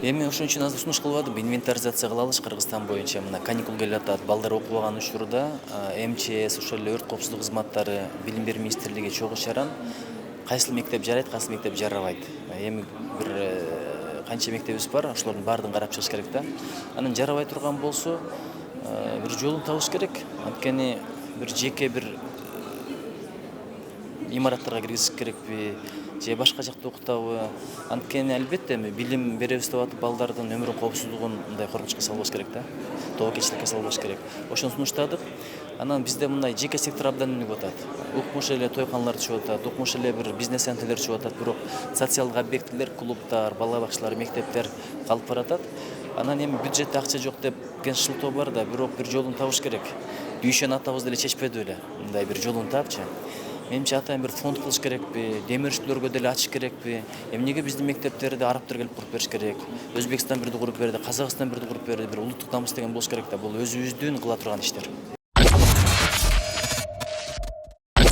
Эми ошон үчүн азыр сунуш кылып атып, инвентаризация кылалыч Кыргызстан боюнча. Мына каникул келип атат, балдар окубаган учурда МЧС, ошол эле өрт коопсуздук кызматтары, Билим берүү министрлиги чогуу чаран кайсыл мектеп жарайт, кайсыл мектеп жарабайт. Эми бир канча мектебибиз бар, ошолордун баардыгын карап чыгыш керек да. Анан жарабай турган болсо, бир жолун табыш керек. Анткени бир жеке бир имараттарга киргизиш керекпи же башка жакта окутабы. Анткени албетте эми билим беребиз деп атып балдардын өмүрүн коопсуздугун мындай коркунучка салбаш керек да. Тобокелчиликке салбаш керек. Ошону сунуштадык. Анан бизде мындай жеке сектор абдан өнүгүп атат. Укмуш эле тойканалар түшүп атат, укмуш эле бир бизнес центрлер түшүп атат, бирок социалдык объектилер, клубтар, бала бакчалар, мектептер калып баратат. Анан эми бюджетте акча жок деп шылтоо бар да, бирок бир жолун табыш керек. Дүйшөн атабыз деле чечпеди беле. Мындай бир жолун таапчы. Менимче атайын бир фонд кылыш керекпи, демирчилерге деле ачыш керекпи. Эмнеге биздин мектептерде арабтар келип куруп бериш керек? Өзбекстан бирди куруп берди, Казакстан бирди куруп берди, бир улуттук намыс деген болуш керек да. Бул өзүбүздүн кыла турган иштер.